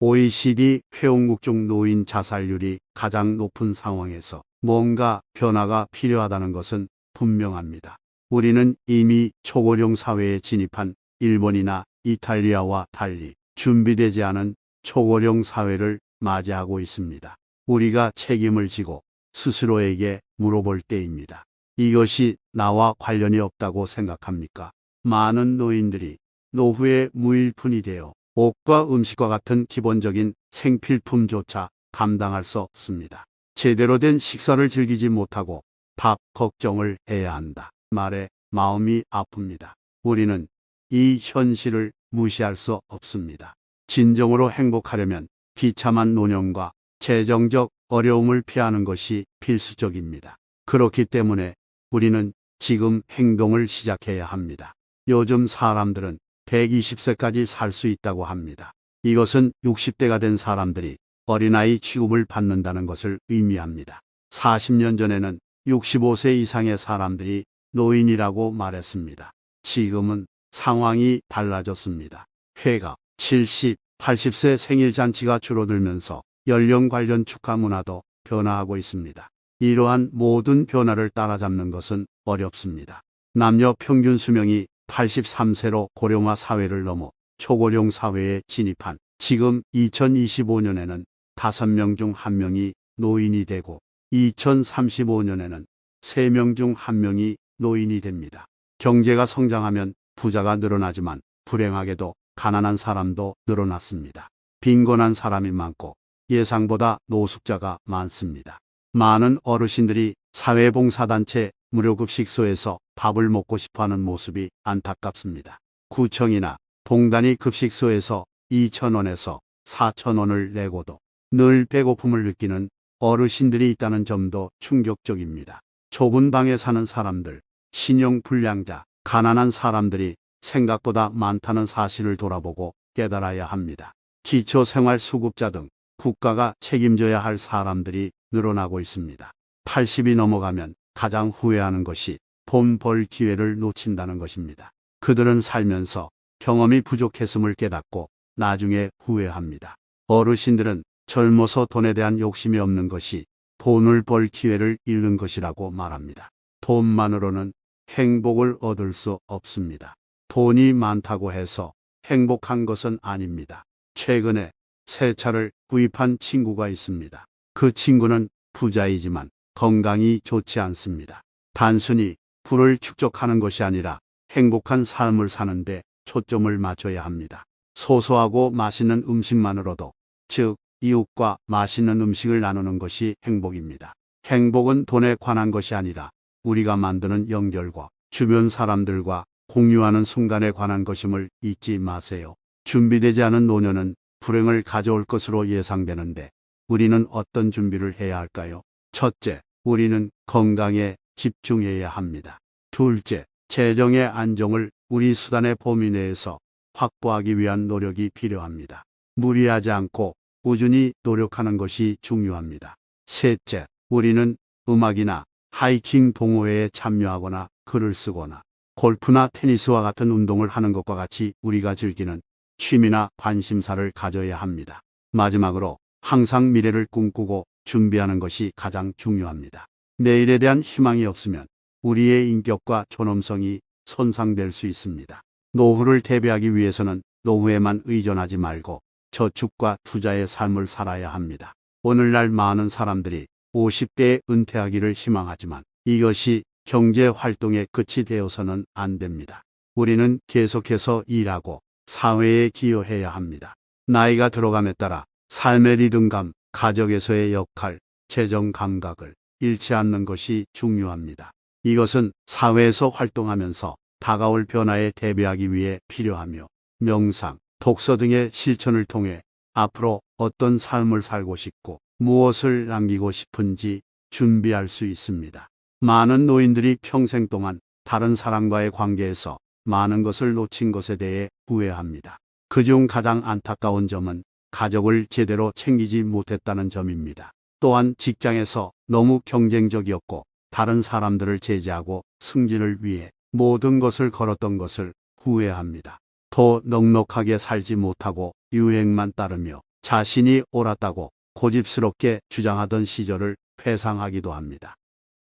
OECD 회원국 중 노인 자살률이 가장 높은 상황에서 뭔가 변화가 필요하다는 것은 분명합니다. 우리는 이미 초고령 사회에 진입한 일본이나 이탈리아와 달리 준비되지 않은 초고령 사회를 맞이하고 있습니다. 우리가 책임을 지고 스스로에게 물어볼 때입니다. 이것이 나와 관련이 없다고 생각합니까? 많은 노인들이 노후의 무일푼이 되어 옷과 음식과 같은 기본적인 생필품조차 감당할 수 없습니다. 제대로 된 식사를 즐기지 못하고 밥 걱정을 해야 한다. 말에 마음이 아픕니다. 우리는 이 현실을 무시할 수 없습니다. 진정으로 행복하려면 비참한 노년과 재정적 어려움을 피하는 것이 필수적입니다. 그렇기 때문에 우리는 지금 행동을 시작해야 합니다. 요즘 사람들은 120세까지 살 수 있다고 합니다. 이것은 60대가 된 사람들이 어린아이 취급을 받는다는 것을 의미합니다. 40년 전에는 65세 이상의 사람들이 노인이라고 말했습니다. 지금은 상황이 달라졌습니다. 회갑, 70, 80세 생일 잔치가 줄어들면서 연령 관련 축하 문화도 변화하고 있습니다. 이러한 모든 변화를 따라잡는 것은 어렵습니다. 남녀 평균 수명이 83세로 고령화 사회를 넘어 초고령 사회에 진입한 지금 2025년에는 5명 중 1명이 노인이 되고 2035년에는 3명 중 1명이 노인이 됩니다. 경제가 성장하면 부자가 늘어나지만 불행하게도 가난한 사람도 늘어났습니다. 빈곤한 사람이 많고 예상보다 노숙자가 많습니다. 많은 어르신들이 사회봉사단체 무료급식소에서 밥을 먹고 싶어하는 모습이 안타깝습니다. 구청이나 봉단위 급식소에서 2,000원에서 4,000원을 내고도 늘 배고픔을 느끼는 어르신들이 있다는 점도 충격적입니다. 좁은 방에 사는 사람들, 신용불량자, 가난한 사람들이 생각보다 많다는 사실을 돌아보고 깨달아야 합니다. 기초생활수급자 등 국가가 책임져야 할 사람들이 늘어나고 있습니다. 80이 넘어가면 가장 후회하는 것이 돈 벌 기회를 놓친다는 것입니다. 그들은 살면서 경험이 부족했음을 깨닫고 나중에 후회합니다. 어르신들은 젊어서 돈에 대한 욕심이 없는 것이 돈을 벌 기회를 잃는 것이라고 말합니다. 돈만으로는 행복을 얻을 수 없습니다. 돈이 많다고 해서 행복한 것은 아닙니다. 최근에 새 차를 구입한 친구가 있습니다. 그 친구는 부자이지만 건강이 좋지 않습니다. 단순히 부를 축적하는 것이 아니라 행복한 삶을 사는데 초점을 맞춰야 합니다. 소소하고 맛있는 음식만으로도, 즉 이웃과 맛있는 음식을 나누는 것이 행복입니다. 행복은 돈에 관한 것이 아니라 우리가 만드는 연결과 주변 사람들과 공유하는 순간에 관한 것임을 잊지 마세요. 준비되지 않은 노년은 불행을 가져올 것으로 예상되는데 우리는 어떤 준비를 해야 할까요? 첫째, 우리는 건강에 집중해야 합니다. 둘째, 재정의 안정을 우리 수단의 범위 내에서 확보하기 위한 노력이 필요합니다. 무리하지 않고 꾸준히 노력하는 것이 중요합니다. 셋째, 우리는 음악이나 하이킹 동호회에 참여하거나 글을 쓰거나 골프나 테니스와 같은 운동을 하는 것과 같이 우리가 즐기는 취미나 관심사를 가져야 합니다. 마지막으로 항상 미래를 꿈꾸고 준비하는 것이 가장 중요합니다. 내일에 대한 희망이 없으면 우리의 인격과 존엄성이 손상될 수 있습니다. 노후를 대비하기 위해서는 노후에만 의존하지 말고 저축과 투자의 삶을 살아야 합니다. 오늘날 많은 사람들이 50대에 은퇴하기를 희망하지만 이것이 경제 활동의 끝이 되어서는 안 됩니다. 우리는 계속해서 일하고 사회에 기여해야 합니다. 나이가 들어감에 따라 삶의 리듬감, 가족에서의 역할, 재정 감각을 잃지 않는 것이 중요합니다. 이것은 사회에서 활동하면서 다가올 변화에 대비하기 위해 필요하며 명상, 독서 등의 실천을 통해 앞으로 어떤 삶을 살고 싶고 무엇을 남기고 싶은지 준비할 수 있습니다. 많은 노인들이 평생 동안 다른 사람과의 관계에서 많은 것을 놓친 것에 대해 후회합니다. 그중 가장 안타까운 점은 가족을 제대로 챙기지 못했다는 점입니다. 또한 직장에서 너무 경쟁적이었고 다른 사람들을 제지하고 승진을 위해 모든 것을 걸었던 것을 후회합니다. 더 넉넉하게 살지 못하고 유행만 따르며 자신이 옳았다고 고집스럽게 주장하던 시절을 회상하기도 합니다.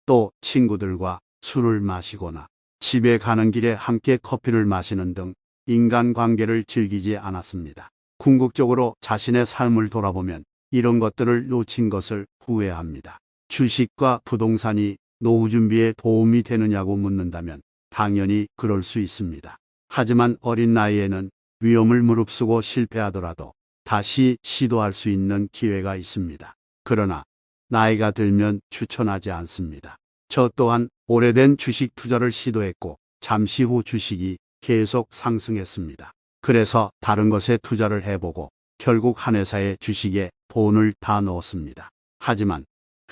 또 친구들과 술을 마시거나 집에 가는 길에 함께 커피를 마시는 등 인간관계를 즐기지 않았습니다. 궁극적으로 자신의 삶을 돌아보면 이런 것들을 놓친 것을 후회합니다. 주식과 부동산이 노후 준비에 도움이 되느냐고 묻는다면 당연히 그럴 수 있습니다. 하지만 어린 나이에는 위험을 무릅쓰고 실패하더라도 다시 시도할 수 있는 기회가 있습니다. 그러나 나이가 들면 추천하지 않습니다. 저 또한 오래된 주식 투자를 시도했고 잠시 후 주식이 계속 상승했습니다. 그래서 다른 것에 투자를 해보고 결국 한 회사의 주식에 돈을 다 넣었습니다. 하지만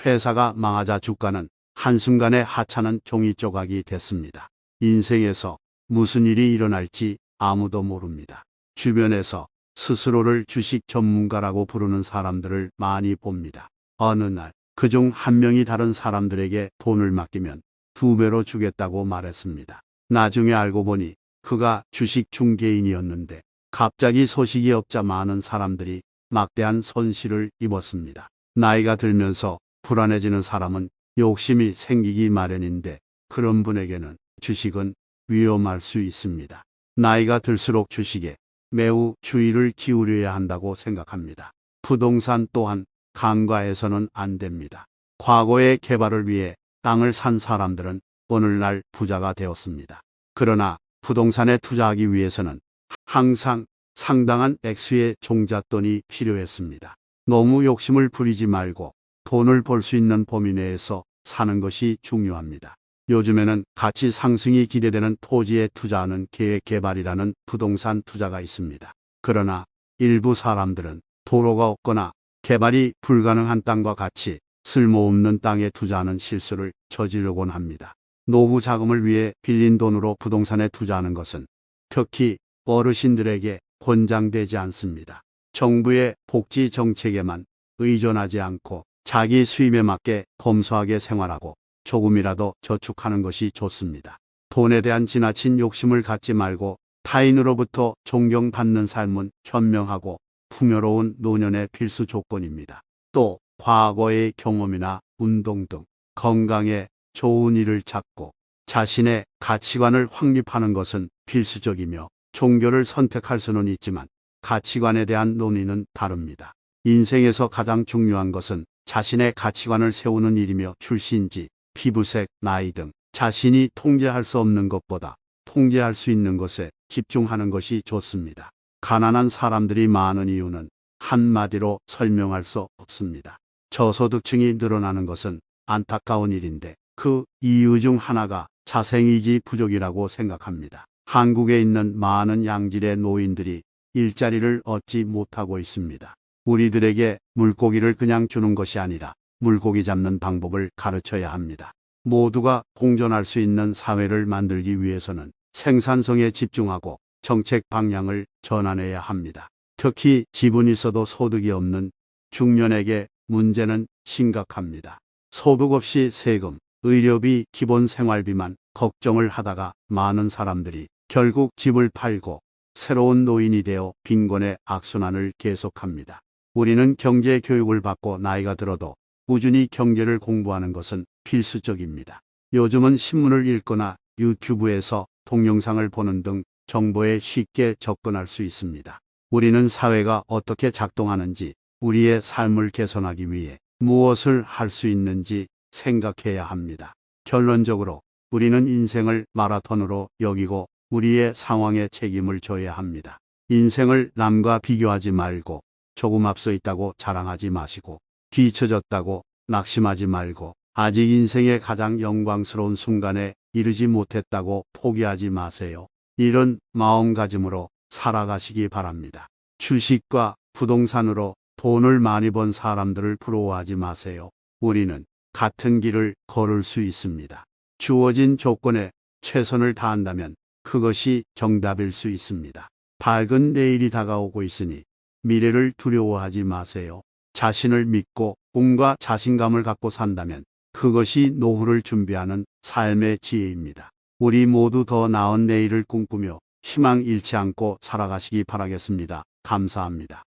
회사가 망하자 주가는 한순간에 하찮은 종이 조각이 됐습니다. 인생에서 무슨 일이 일어날지 아무도 모릅니다. 주변에서 스스로를 주식 전문가라고 부르는 사람들을 많이 봅니다. 어느 날 그중 한 명이 다른 사람들에게 돈을 맡기면 2배로 주겠다고 말했습니다. 나중에 알고 보니 그가 주식 중개인이었는데 갑자기 소식이 없자 많은 사람들이 막대한 손실을 입었습니다. 나이가 들면서 불안해지는 사람은 욕심이 생기기 마련인데 그런 분에게는 주식은 위험할 수 있습니다. 나이가 들수록 주식에 매우 주의를 기울여야 한다고 생각합니다. 부동산 또한 간과해서는 안 됩니다. 과거의 개발을 위해 땅을 산 사람들은 오늘날 부자가 되었습니다. 그러나 부동산에 투자하기 위해서는 항상 상당한 액수의 종잣돈이 필요했습니다. 너무 욕심을 부리지 말고 돈을 벌 수 있는 범위 내에서 사는 것이 중요합니다. 요즘에는 가치 상승이 기대되는 토지에 투자하는 계획 개발이라는 부동산 투자가 있습니다. 그러나 일부 사람들은 도로가 없거나 개발이 불가능한 땅과 같이 쓸모없는 땅에 투자하는 실수를 저지르곤 합니다. 노후 자금을 위해 빌린 돈으로 부동산에 투자하는 것은 특히 어르신들에게 권장되지 않습니다. 정부의 복지 정책에만 의존하지 않고 자기 수입에 맞게 검소하게 생활하고 조금이라도 저축하는 것이 좋습니다. 돈에 대한 지나친 욕심을 갖지 말고 타인으로부터 존경받는 삶은 현명하고 풍요로운 노년의 필수 조건입니다. 또 과거의 경험이나 운동 등 건강에 좋은 일을 찾고 자신의 가치관을 확립하는 것은 필수적이며 종교를 선택할 수는 있지만 가치관에 대한 논의는 다릅니다. 인생에서 가장 중요한 것은 자신의 가치관을 세우는 일이며 출신지, 피부색, 나이 등 자신이 통제할 수 없는 것보다 통제할 수 있는 것에 집중하는 것이 좋습니다. 가난한 사람들이 많은 이유는 한마디로 설명할 수 없습니다. 저소득층이 늘어나는 것은 안타까운 일인데 그 이유 중 하나가 자생이지 부족이라고 생각합니다. 한국에 있는 많은 양질의 노인들이 일자리를 얻지 못하고 있습니다. 우리들에게 물고기를 그냥 주는 것이 아니라 물고기 잡는 방법을 가르쳐야 합니다. 모두가 공존할 수 있는 사회를 만들기 위해서는 생산성에 집중하고 정책 방향을 전환해야 합니다. 특히 집은 있어도 소득이 없는 중년에게 문제는 심각합니다. 소득 없이 세금, 의료비, 기본 생활비만 걱정을 하다가 많은 사람들이 결국 집을 팔고 새로운 노인이 되어 빈곤의 악순환을 계속합니다. 우리는 경제 교육을 받고 나이가 들어도 꾸준히 경제를 공부하는 것은 필수적입니다. 요즘은 신문을 읽거나 유튜브에서 동영상을 보는 등 정보에 쉽게 접근할 수 있습니다. 우리는 사회가 어떻게 작동하는지, 우리의 삶을 개선하기 위해 무엇을 할 수 있는지 생각해야 합니다. 결론적으로 우리는 인생을 마라톤으로 여기고 우리의 상황에 책임을 져야 합니다. 인생을 남과 비교하지 말고 조금 앞서 있다고 자랑하지 마시고 뒤처졌다고 낙심하지 말고 아직 인생의 가장 영광스러운 순간에 이르지 못했다고 포기하지 마세요. 이런 마음가짐으로 살아가시기 바랍니다. 주식과 부동산으로 돈을 많이 번 사람들을 부러워하지 마세요. 우리는 같은 길을 걸을 수 있습니다. 주어진 조건에 최선을 다한다면 그것이 정답일 수 있습니다. 밝은 내일이 다가오고 있으니 미래를 두려워하지 마세요. 자신을 믿고 꿈과 자신감을 갖고 산다면 그것이 노후를 준비하는 삶의 지혜입니다. 우리 모두 더 나은 내일을 꿈꾸며 희망 잃지 않고 살아가시기 바라겠습니다. 감사합니다.